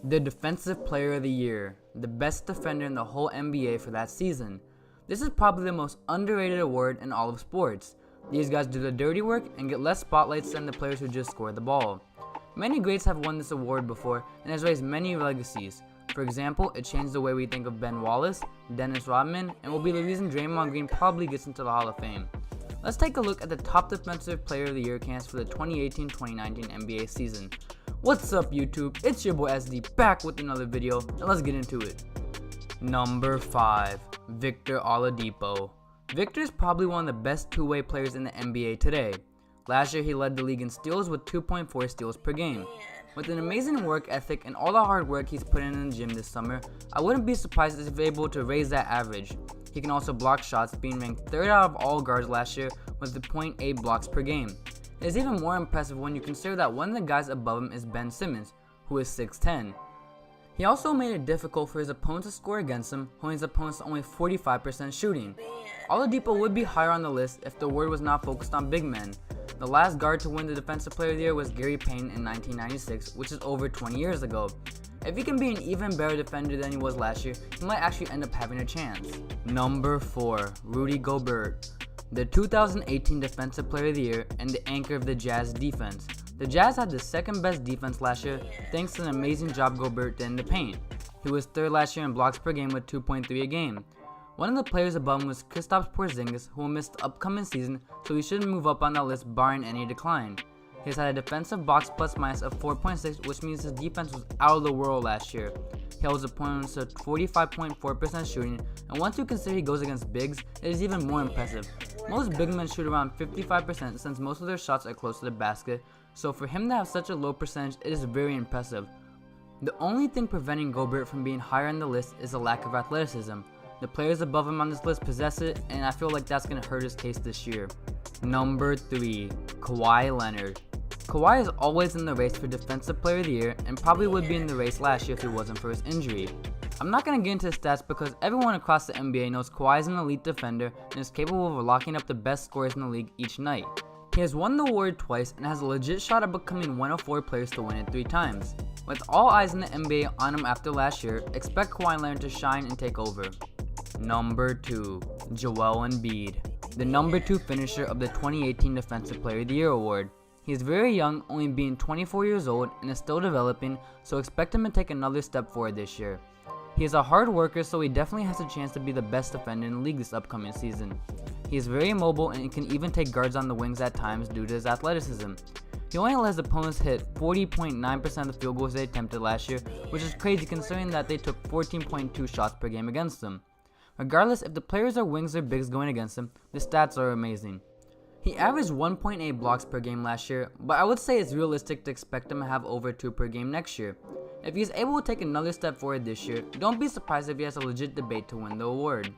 The Defensive Player of the Year, the best defender in the whole NBA for that season. This is probably the most underrated award in all of sports. These guys do the dirty work and get less spotlights than the players who just score the ball. Many greats have won this award before and has raised many legacies. For example, it changed the way we think of Ben Wallace, Dennis Rodman, and will be the reason Draymond Green probably gets into the Hall of Fame. Let's take a look at the top Defensive Player of the Year candidates for the 2018-2019 NBA season. What's up YouTube, it's your boy SD back with another video, and let's get into it. Number 5. Victor Oladipo. Victor is probably one of the best two-way players in the NBA today. Last year he led the league in steals with 2.4 steals per game. With an amazing work ethic and all the hard work he's put in the gym this summer, I wouldn't be surprised if he's able to raise that average. He can also block shots, being ranked 3rd out of all guards last year with 0.8 blocks per game. It is even more impressive when you consider that one of the guys above him is Ben Simmons, who is 6'10". He also made it difficult for his opponents to score against him, holding his opponents to only 45% shooting. Oladipo would be higher on the list if the award was not focused on big men. The last guard to win the Defensive Player of the Year was Gary Payton in 1996, which is over 20 years ago. If he can be an even better defender than he was last year, he might actually end up having a chance. Number 4. Rudy Gobert. The 2018 Defensive Player of the Year and the anchor of the Jazz defense. The Jazz had the second best defense last year thanks to an amazing job Gobert did in the paint. He was 3rd last year in blocks per game with 2.3 a game. One of the players above him was Kristaps Porzingis, who will miss the upcoming season, so he shouldn't move up on that list barring any decline. He has had a defensive box plus minus of 4.6, which means his defense was out of the world last year. He held his opponents to 45.4% shooting, and once you consider he goes against bigs, it is even more impressive. Most big men shoot around 55% since most of their shots are close to the basket, so for him to have such a low percentage, it is very impressive. The only thing preventing Gobert from being higher on the list is a lack of athleticism. The players above him on this list possess it, and I feel like that's going to hurt his case this year. Number 3. Kawhi Leonard. Kawhi is always in the race for Defensive Player of the Year and probably would be in the race last year if it wasn't for his injury. I'm not going to get into his stats because everyone across the NBA knows Kawhi is an elite defender and is capable of locking up the best scorers in the league each night. He has won the award twice and has a legit shot at becoming one of 4 players to win it 3 times. With all eyes in the NBA on him after last year, expect Kawhi Leonard to shine and take over. Number 2. Joel Embiid. The number 2 finisher of the 2018 Defensive Player of the Year award. He is very young, only being 24 years old, and is still developing, so expect him to take another step forward this year. He is a hard worker, so he definitely has a chance to be the best defender in the league this upcoming season. He is very mobile and can even take guards on the wings at times due to his athleticism. He only let his opponents hit 40.9% of the field goals they attempted last year, which is crazy considering that they took 14.2 shots per game against him. Regardless if the players are wings or bigs going against him, the stats are amazing. He averaged 1.8 blocks per game last year, but I would say it's realistic to expect him to have over 2 per game next year. If he's able to take another step forward this year, don't be surprised if he has a legit debate to win the award.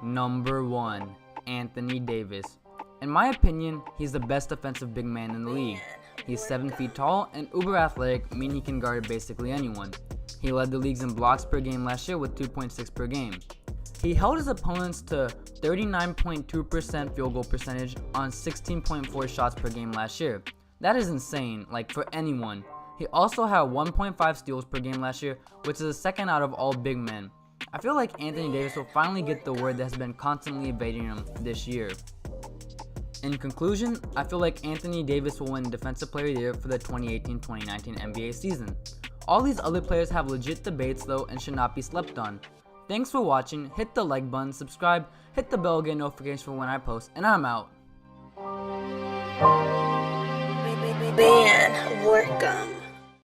Number 1. Anthony Davis. In my opinion, he's the best defensive big man in the league. He's 7 feet tall and uber athletic, meaning he can guard basically anyone. He led the leagues in blocks per game last year with 2.6 per game. He held his opponents to 39.2% field goal percentage on 16.4 shots per game last year. That is insane, like for anyone. He also had 1.5 steals per game last year, which is the 2nd out of all big men. I feel like Anthony Davis will finally get the award that has been constantly evading him this year. In conclusion, I feel like Anthony Davis will win Defensive Player of the Year for the 2018-2019 NBA season. All these other players have legit debates though and should not be slept on. Thanks for watching, hit the like button, subscribe, hit the bell to get notifications for when I post, and I'm out. Man, work 'em.